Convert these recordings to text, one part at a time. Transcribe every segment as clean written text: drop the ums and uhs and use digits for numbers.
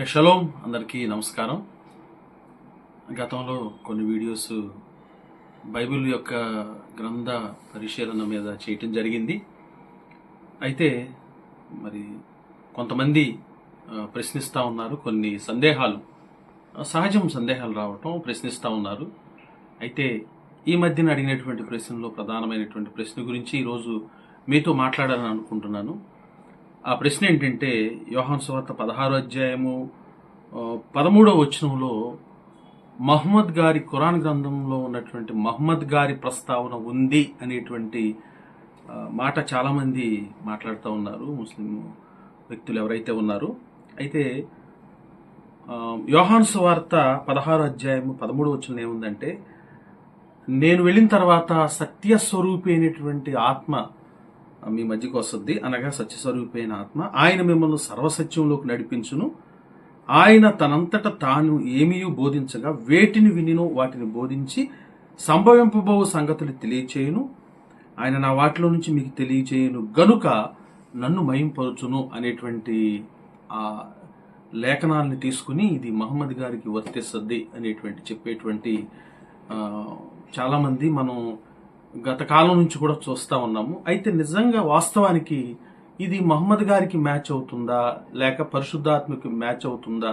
Shalom అందరికీ నమస్కారం. గతంలో కొన్ని వీడియోస్ బైబిల్ యొక్క గ్రంథ పరిశీలన మీద చేయటం జరిగింది. అయితే మరి కొంతమంది ప్రశ్నిస్తూ ఉన్నారు, కొన్ని సందేహాలు సందేహాలు రావటం ప్రశ్నిస్తూ ఉన్నారు. అయితే ఈ మధ్యన అడిగినటువంటి ప్రశ్నలో ప్రధానమైనటువంటి ప్రశ్న గురించి ఈరోజు మీతో మాట్లాడాలని అనుకుంటున్నాను. ఆ ప్రశ్న ఏంటంటే, యోహాను సువార్త 16వ అధ్యాయము 13వ వచనంలో మహమ్మద్ గారి ఖురాన్ గ్రంథంలో ఉన్నటువంటి మహమ్మద్ గారి ప్రస్తావన ఉంది అనేటువంటి మాట చాలామంది మాట్లాడుతూ ఉన్నారు, ముస్లిం వ్యక్తులు ఎవరైతే ఉన్నారో. అయితే యోహాను సువార్త 16వ అధ్యాయము 13వ వచనం ఏముందంటే, నేను వెళ్ళిన తర్వాత సత్యస్వరూపి అయినటువంటి ఆత్మ మీ మధ్యకు వస్తుంది, అనగా సత్యస్వరూపైన ఆత్మ, ఆయన మిమ్మల్ని సర్వసత్యంలోకి నడిపించును. ఆయన తనంతట తాను ఏమీ బోధించగా వేటిని వినినో వాటిని బోధించి సంభవింపబోవు సంగతులు తెలియచేయును. ఆయన నా వాటిలో నుంచి మీకు తెలియచేయును గనుక నన్ను మహింపరచును అనేటువంటి ఆ లేఖనాలను తీసుకుని ఇది మహమ్మద్ గారికి వర్తిస్తుంది అనేటువంటి చెప్పేటువంటి చాలామంది మనం గత కాలం నుంచి కూడా చూస్తూ ఉన్నాము. అయితే నిజంగా వాస్తవానికి ఇది మహమ్మద్ గారికి మ్యాచ్ అవుతుందా లేక పరిశుద్ధాత్మకి మ్యాచ్ అవుతుందా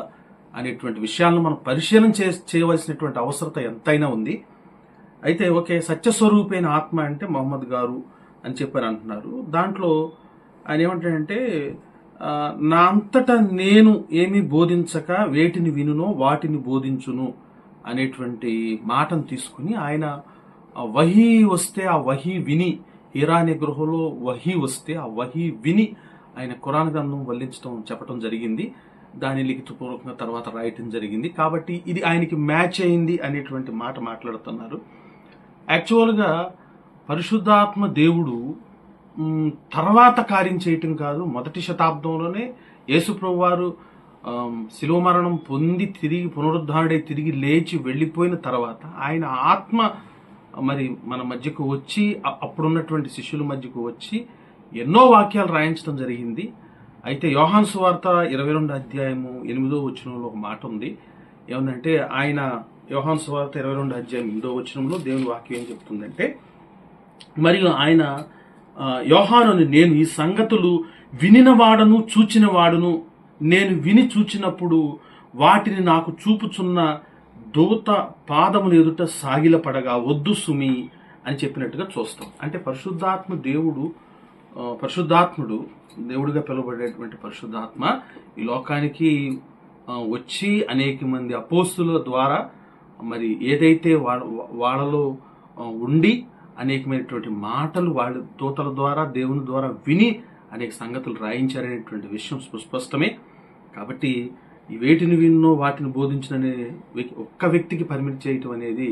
అనేటువంటి విషయాలను మనం పరిశీలన చేయవలసినటువంటి అవసరత ఎంతైనా ఉంది. అయితే ఓకే, సత్యస్వరూపైన ఆత్మ అంటే మహమ్మద్ గారు అని చెప్పని అంటున్నారు. దాంట్లో ఆయన ఏమంటాడంటే, నా అంతటా నేను ఏమీ బోధించక వేటిని వినునో వాటిని బోధించును అనేటువంటి మాటను తీసుకుని ఆయన వహీ వస్తే ఆ వహీ విని, హీరా అనే గృహలో వహీ వస్తే ఆ వహీ విని ఆయన ఖురాన్ గ్రంథం చెప్పడం జరిగింది. దాని లిఖితపూర్వకంగా తర్వాత రాయటం జరిగింది. కాబట్టి ఇది ఆయనకి మ్యాచ్ అయింది అనేటువంటి మాట మాట్లాడుతున్నారు. యాక్చువల్గా పరిశుద్ధాత్మ దేవుడు తర్వాత కార్యం చేయటం కాదు. మొదటి శతాబ్దంలోనే యేసుప్రభు వారు శిలువ మరణం పొంది తిరిగి పునరుద్ధరణై తిరిగి లేచి వెళ్ళిపోయిన తర్వాత ఆయన ఆత్మ మరి మన మధ్యకు వచ్చి అప్పుడున్నటువంటి శిష్యుల మధ్యకు వచ్చి ఎన్నో వాక్యాలు రాయించడం జరిగింది. అయితే యోహాను సువార్త 22వ అధ్యాయము 8వ వచనంలో ఒక మాట ఉంది. ఏమందంటే, ఆయన యోహాను సువార్త 22వ అధ్యాయం 8వ వచనంలో దేవుని వాక్యం ఏం చెప్తుందంటే, మరియు ఆయన యోహాను నేను ఈ సంగతులు వినినవాడను చూచినవాడును, నేను విని చూచినప్పుడు వాటిని నాకు చూపుచున్న దూత పాదములు ఎదుట సాగిలపడగా వద్దు సుమి అని చెప్పినట్టుగా చూస్తాం. అంటే పరిశుద్ధాత్ముడు దేవుడిగా పిలువబడేటువంటి పరిశుద్ధాత్మ ఈ లోకానికి వచ్చి అనేక మంది అపోస్తుల ద్వారా మరి ఏదైతే వాళ్ళలో ఉండి అనేకమైనటువంటి మాటలు వాళ్ళ దూతల ద్వారా దేవుని ద్వారా విని అనేక సంగతులు రాయించారనేటువంటి విషయం సుస్పష్టమే. కాబట్టి ఈ వేటిని విన్నో వాటిని బోధించిన ఒక్క వ్యక్తికి పరిమితి చేయటం అనేది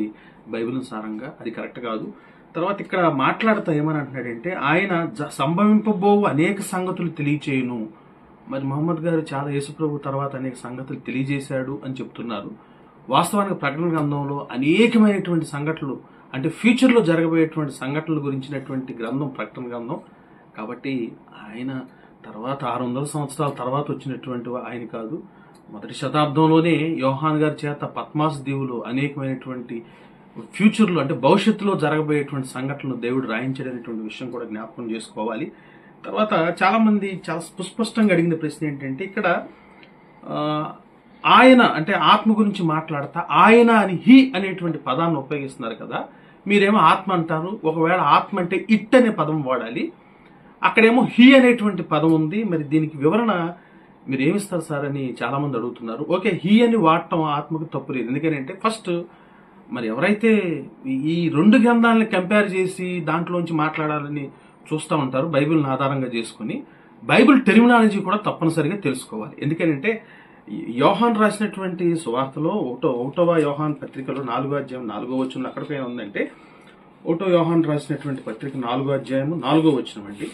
బైబిల్ సారంగా అది కరెక్ట్ కాదు. తర్వాత ఇక్కడ మాట్లాడుతూ ఏమని అంటున్నాడంటే, ఆయన సంభవింపబోవు అనేక సంగతులు తెలియచేయును. మరి మహమ్మద్ గారు చాలా యేసుప్రభు తర్వాత అనేక సంగతులు తెలియజేశాడు అని చెప్తున్నారు. వాస్తవానికి ప్రకటన గ్రంథంలో అనేకమైనటువంటి సంఘటనలు, అంటే ఫ్యూచర్లో జరగబోయేటువంటి సంఘటనల గురించినటువంటి గ్రంథం ప్రకటన గ్రంథం. కాబట్టి ఆయన తర్వాత 600 సంవత్సరాల తర్వాత వచ్చినటువంటి ఆయన కాదు. మొదటి శతాబ్దంలోనే యోహాన్ గారి చేత పద్మాస్ దీవులు అనేకమైనటువంటి ఫ్యూచర్లో, అంటే భవిష్యత్తులో జరగబోయేటువంటి సంఘటనలు దేవుడు రాయించడనేటువంటి విషయం కూడా జ్ఞాపకం చేసుకోవాలి. తర్వాత చాలామంది చాలా సుస్పష్టంగా అడిగిన ప్రశ్న ఏంటంటే, ఇక్కడ ఆయన అంటే ఆత్మ గురించి మాట్లాడతా ఆయన అని హి అనేటువంటి పదాన్ని ఉపయోగిస్తున్నారు కదా. మీరేమో ఆత్మ అంటారు, ఒకవేళ ఆత్మ అంటే ఇట్ అనే పదం వాడాలి, అక్కడేమో హి అనేటువంటి పదం ఉంది. మరి దీనికి వివరణ మీరు ఏమిస్తారు సార్ అని చాలామంది అడుగుతున్నారు. ఓకే, హీ అని వాడటం ఆత్మకు తప్పు లేదు. ఎందుకంటే ఫస్ట్ మరి ఎవరైతే ఈ రెండు గ్రంథాలను కంపేర్ చేసి దాంట్లోంచి మాట్లాడాలని చూస్తూ ఉంటారు బైబిల్ని ఆధారంగా చేసుకుని, బైబిల్ టెర్మినాలజీ కూడా తప్పనిసరిగా తెలుసుకోవాలి. ఎందుకంటే యోహాన్ రాసినటువంటి సువార్తలో ఒకటవ యోహాన్ పత్రికలో 4వ అధ్యాయం 4వ వచనం అక్కడికైనా ఉందంటే, ఒకటో యోహాన్ రాసినటువంటి పత్రిక 4వ అధ్యాయము 4వ వచనం అండి.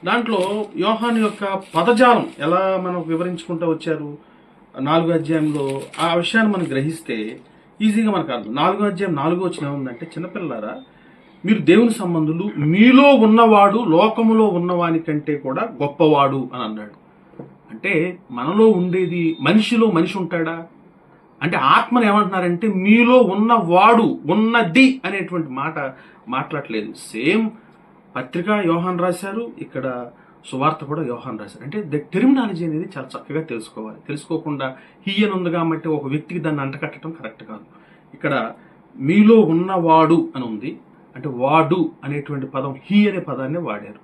దాంట్లో యోహాను యొక్క పదజాలం ఎలా మనం వివరించుకుంటూ వచ్చారు 4వ అధ్యాయంలో, ఆ విషయాన్ని మనం గ్రహిస్తే ఈజీగా మనకు అర్థం. 4వ అధ్యాయం 4వ వచనం ఏముందంటే, చిన్నపిల్లారా మీరు దేవుని సంబంధులు, మీలో ఉన్నవాడు లోకములో ఉన్నవాని కంటే కూడా గొప్పవాడు అని అన్నాడు. అంటే మనలో ఉండేది, మనిషిలో మనిషి ఉంటాడా అంటే ఆత్మను ఏమంటున్నారంటే మీలో ఉన్నవాడు, ఉన్నది అనేటువంటి మాట మాట్లాడలేదు. సేమ్ పత్రిక యోహాన్ రాశారు, ఇక్కడ సువార్త కూడా యోహాన్ రాశారు. అంటే ద టెర్మినాలజీ అనేది చాలా చక్కగా తెలుసుకోవాలి. తెలుసుకోకుండా హీ అని ఉంది కాబట్టి ఒక వ్యక్తికి దాన్ని అంటకట్టడం కరెక్ట్ కాదు. ఇక్కడ మీలో ఉన్నవాడు అని ఉంది, అంటే వాడు అనేటువంటి పదం హీ అనే పదాన్ని వాడారు.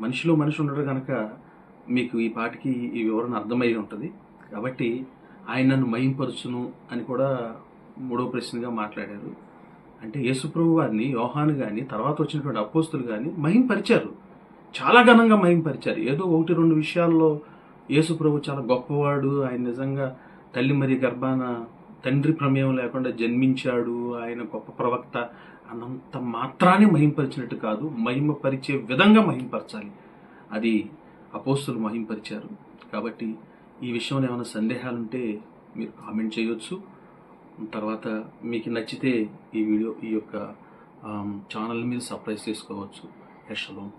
మనిషిలో మనిషి ఉండడు కనుక మీకు ఈ పాటికి ఈ వివరణ అర్థమై ఉంటుంది. కాబట్టి ఆయన నన్ను మహింపరచును అని కూడా మూడో ప్రశ్నగా మాట్లాడారు. అంటే యేసుప్రభు వారిని యోహాను కానీ తర్వాత వచ్చినటువంటి అపోస్తులు కానీ మహింపరిచారు, చాలా ఘనంగా మహింపరిచారు. ఏదో 1-2 విషయాల్లో యేసుప్రభు చాలా గొప్పవాడు, ఆయన నిజంగా తల్లి మరి గర్భాన తండ్రి ప్రమేయం లేకుండా జన్మించాడు, ఆయన గొప్ప ప్రవక్త అన్నంత మాత్రాన్ని మహింపరిచినట్టు కాదు, మహిమపరిచే విధంగా మహింపరచాలి. అది అపోస్తులు మహింపరిచారు. కాబట్టి ఈ విషయంలో ఏమైనా సందేహాలుంటే మీరు కామెంట్ చేయొచ్చు. తర్వాత మీకు నచ్చితే ఈ వీడియో, ఈ యొక్క ఛానల్ మీద సబ్స్క్రైబ్ చేసుకోవచ్చు. షలోమ్.